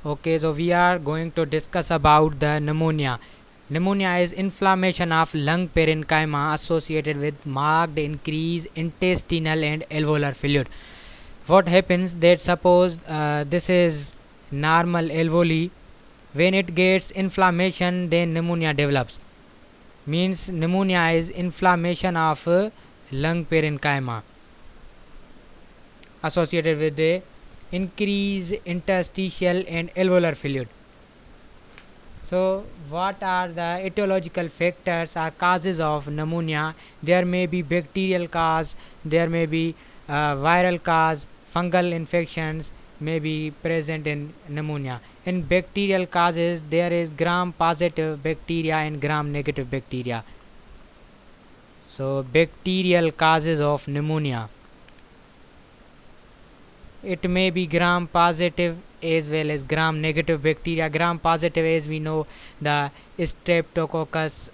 Okay, so we are going to discuss about the pneumonia. Pneumonia is inflammation of lung parenchyma associated with marked increase intestinal and alveolar fluid. What happens that suppose this is normal alveoli, when it gets inflammation then pneumonia develops. Means pneumonia is inflammation of lung parenchyma associated with the increase interstitial and alveolar fluid. So, what are the etiological factors or causes of pneumonia? There may be bacterial cause, there may be viral cause, fungal infections may be present in pneumonia. In bacterial causes, there is gram-positive bacteria and gram-negative bacteria. So, bacterial causes of pneumonia. It may be gram positive as well as gram negative bacteria. Gram positive, as we know, the streptococcus,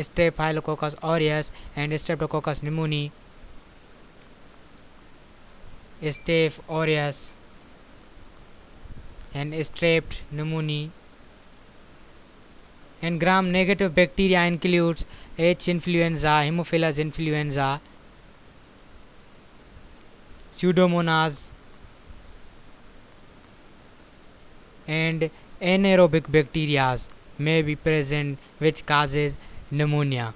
staphylococcus aureus and streptococcus pneumoniae, staph aureus and strep pneumoniae. And gram negative bacteria includes H. influenza, Haemophilus influenza, Pseudomonas, and anaerobic bacteria may be present which causes pneumonia.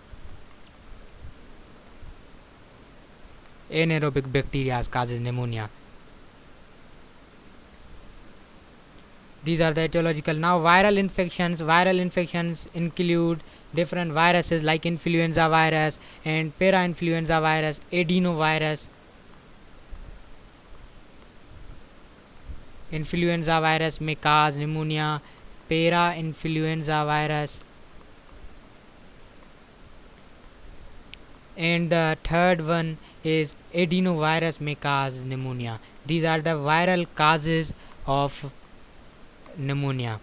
Anaerobic bacteria causes pneumonia. These are the etiological. Now viral infections include different viruses like influenza virus and parainfluenza virus, adenovirus. Influenza virus may cause pneumonia, parainfluenza virus, and the third one is adenovirus may cause pneumonia. These are the viral causes of pneumonia.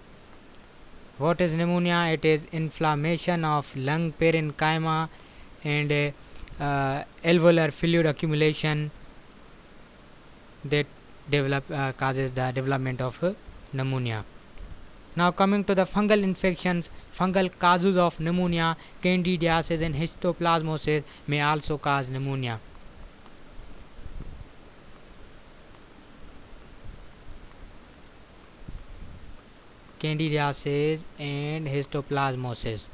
What is pneumonia? It is inflammation of lung parenchyma and alveolar fluid accumulation that causes the development of pneumonia. Now coming to the fungal infections, fungal causes of pneumonia, candidiasis and histoplasmosis may also cause pneumonia. Candidiasis and histoplasmosis.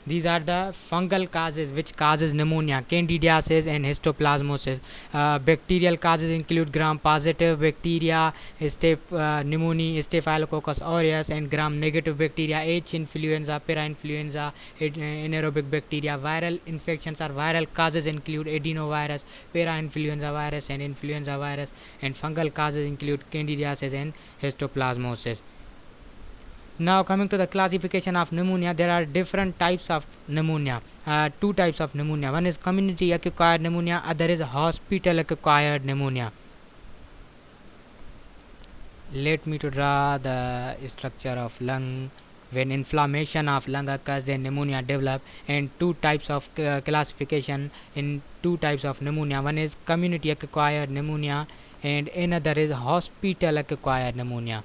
These are the fungal causes which causes pneumonia, candidiasis and histoplasmosis. Bacterial causes include gram-positive bacteria, pneumonia, staphylococcus aureus, and gram-negative bacteria, H. influenza, parainfluenza, anaerobic bacteria. Viral infections or viral causes include adenovirus, parainfluenza virus, and influenza virus. And fungal causes include candidiasis and histoplasmosis. Now coming to the classification of pneumonia, there are different types of pneumonia. Two types of pneumonia. One is community acquired pneumonia, other is hospital acquired pneumonia. Let me to draw the structure of lung. When inflammation of lung occurs, then pneumonia develop. And two types of classification in two types of pneumonia. One is community acquired pneumonia and another is hospital acquired pneumonia.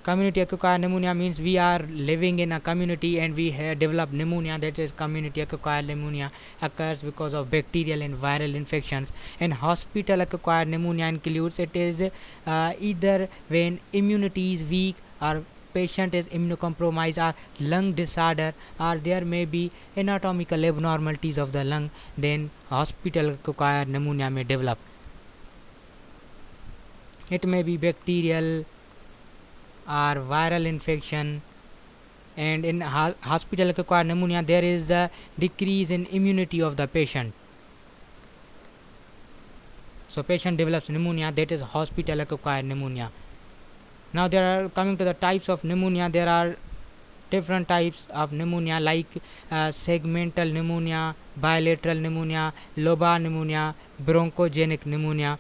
Community acquired pneumonia means we are living in a community and we develop pneumonia. That is community acquired pneumonia occurs because of bacterial and viral infections. And hospital acquired pneumonia includes it is either when immunity is weak or patient is immunocompromised or lung disorder or there may be anatomical abnormalities of the lung, then hospital acquired pneumonia may develop. It may be bacterial or viral infection. And in hospital acquired pneumonia there is a decrease in immunity of the patient, so patient develops pneumonia, that is hospital acquired pneumonia. Now there are coming to the types of pneumonia. There are different types of pneumonia like segmental pneumonia, bilateral pneumonia, lobar pneumonia, bronchogenic pneumonia.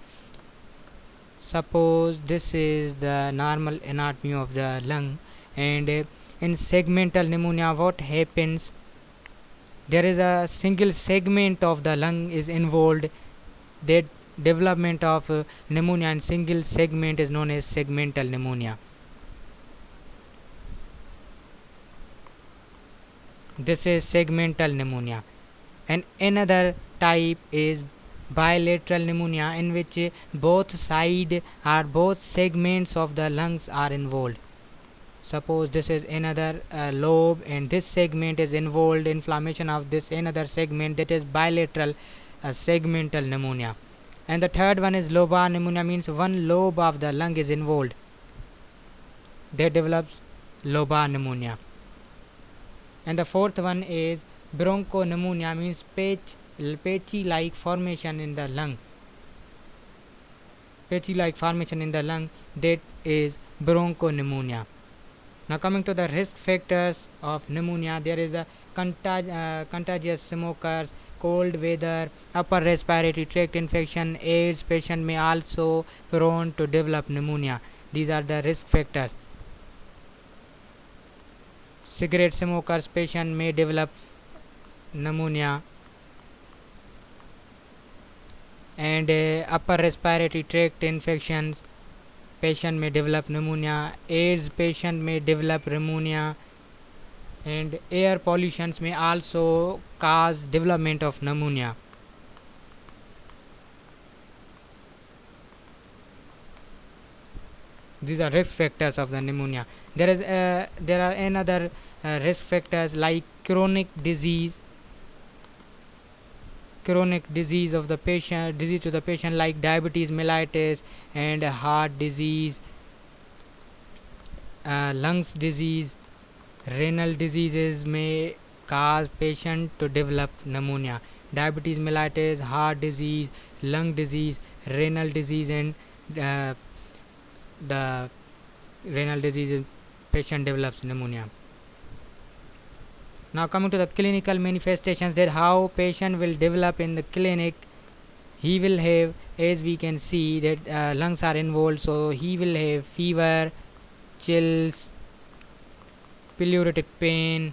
Suppose this is the normal anatomy of the lung, and in segmental pneumonia what happens, there is a single segment of the lung is involved, that development of pneumonia in single segment is known as segmental pneumonia. This is segmental pneumonia. And another type is bilateral pneumonia, in which both segments of the lungs are involved. Suppose this is another lobe and this segment is involved, inflammation of this another segment, that is bilateral segmental pneumonia. And the third one is lobar pneumonia, means one lobe of the lung is involved, that develops lobar pneumonia. And the fourth one is bronchopneumonia, means patchy-like formation in the lung. Patchy-like formation in the lung, that is bronchopneumonia. Now coming to the risk factors of pneumonia, there is a contagious smokers, cold weather, upper respiratory tract infection, AIDS patient may also prone to develop pneumonia. These are the risk factors. Cigarette smokers patient may develop pneumonia, and upper respiratory tract infections patient may develop pneumonia, AIDS patient may develop pneumonia, and air pollutions may also cause development of pneumonia. These are risk factors of the pneumonia. There are another risk factors like chronic disease of the patient, disease to the patient, like diabetes mellitus and heart disease, lungs disease, renal diseases may cause patient to develop pneumonia. Diabetes mellitus, heart disease, lung disease, renal disease, and the renal disease patient develops pneumonia. Now coming to the clinical manifestations, that how patient will develop in the clinic. He will have, as we can see, that lungs are involved, so he will have fever, chills, pleuritic pain,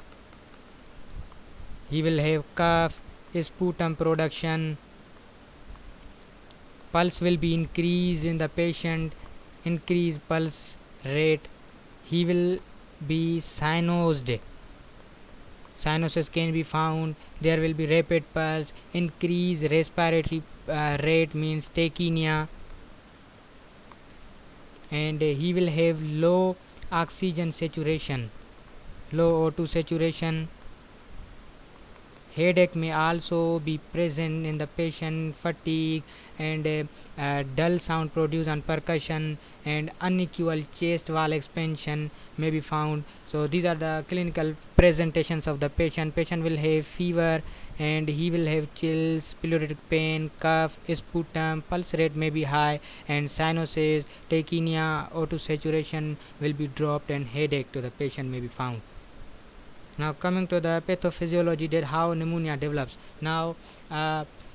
he will have cough, sputum production, pulse will be increased in the patient, increased pulse rate, he will be cynosed, cyanosis can be found, there will be rapid pulse, increased respiratory rate means tachypnea, and he will have low oxygen saturation, low O2 saturation. Headache may also be present in the patient, fatigue, and dull sound produced on percussion, and unequal chest wall expansion may be found. So these are the clinical presentations of the patient. Patient will have fever and he will have chills, pleuritic pain, cough, sputum, pulse rate may be high, and cyanosis, tachypnea, O2 saturation will be dropped, and headache to the patient may be found. Now coming to the pathophysiology, that how pneumonia develops. Now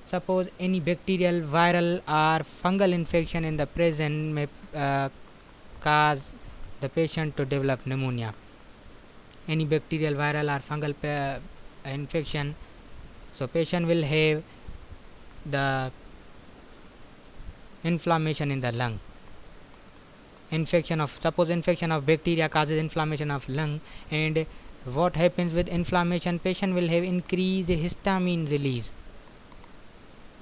suppose any bacterial, viral or fungal infection in the present may cause the patient to develop pneumonia. Any bacterial, viral or fungal infection, so patient will have the inflammation in the lung. Suppose infection of bacteria causes inflammation of lung, and what happens with inflammation? Patient will have increased histamine release.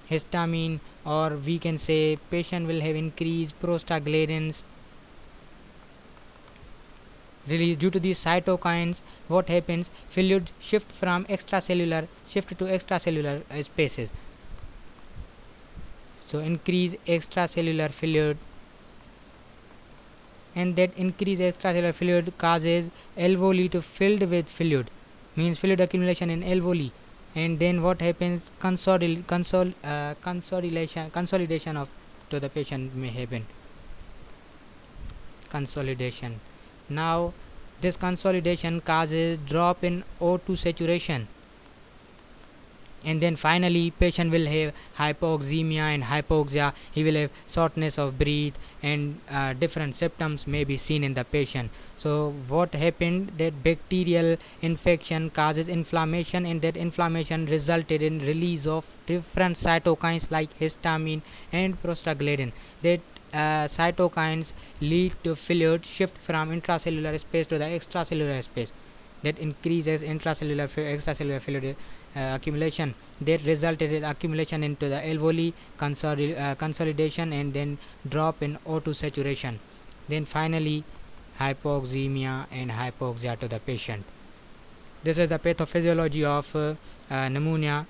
Histamine, or we can say patient will have increased prostaglandins release. Due to these cytokines, what happens? Fluid shift to extracellular spaces. So increase extracellular fluid, and that increased extracellular fluid causes alveoli to filled with fluid, means fluid accumulation in alveoli, and then what happens? Consolidation of to the patient may happen. Consolidation. Now this consolidation causes drop in O2 saturation, and then finally patient will have hypoxemia and hypoxia. He will have shortness of breath, and different symptoms may be seen in the patient. So what happened? That bacterial infection causes inflammation, and that inflammation resulted in release of different cytokines like histamine and prostaglandin. That cytokines lead to fluid shift from intracellular space to the extracellular space. That increases extracellular fluid accumulation. That resulted in accumulation into the alveoli, consolidation, and then drop in O2 saturation. Then finally hypoxemia and hypoxia to the patient. This is the pathophysiology of pneumonia.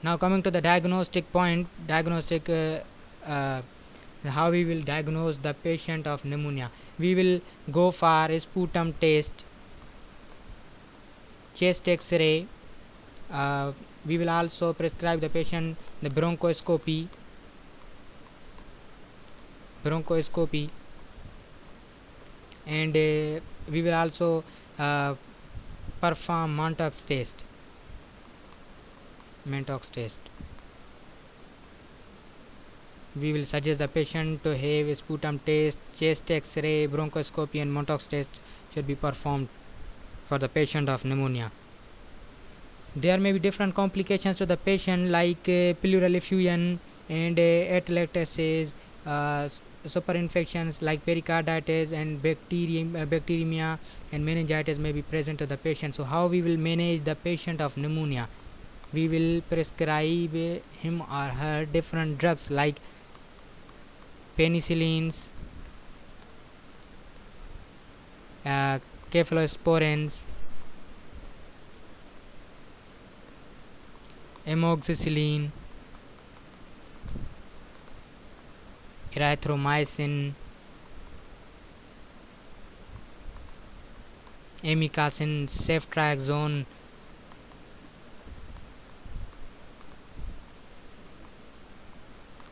Now coming to the diagnostic point, how we will diagnose the patient of pneumonia. We will go for a sputum test, chest x-ray. We will also prescribe the patient the bronchoscopy, and we will also perform Mantoux test. We will suggest the patient to have a sputum test, chest x-ray, bronchoscopy, and Mantoux test should be performed for the patient of pneumonia. There may be different complications to the patient like pleural effusion and atelectasis, superinfections like pericarditis and bacteremia and meningitis may be present to the patient. So how we will manage the patient of pneumonia? We will prescribe him or her different drugs like penicillins, cephalosporins, amoxicillin, erythromycin, amikacin, ceftriaxone,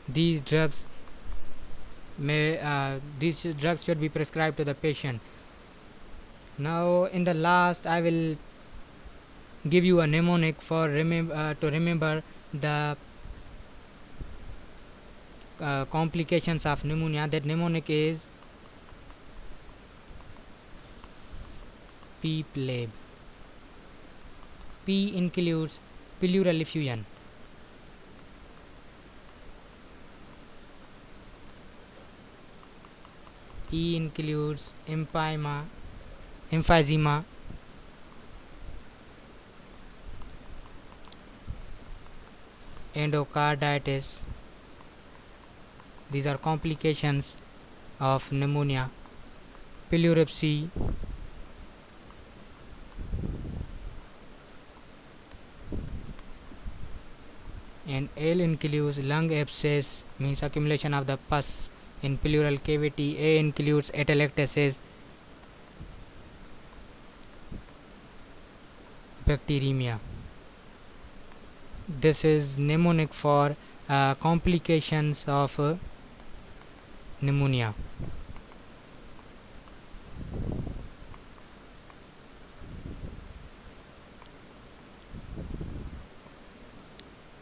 these drugs should be prescribed to the patient. Now in the last I will give you a mnemonic for to remember the complications of pneumonia. That mnemonic is PEEP-LAB. P includes pleural effusion, E includes emphysema, endocarditis. These are complications of pneumonia. Pleuropsy, and L includes lung abscess, means accumulation of the pus in pleural cavity. A includes atelectasis, bacteremia. This is mnemonic for complications of pneumonia.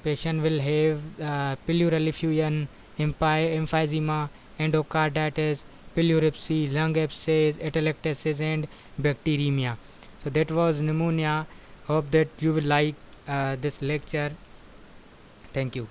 Patient will have pleural effusion, emphysema, endocarditis, pleuropsy, lung abscess, atelectasis, and bacteremia. So that was pneumonia. Hope that you will like this lecture. Thank you.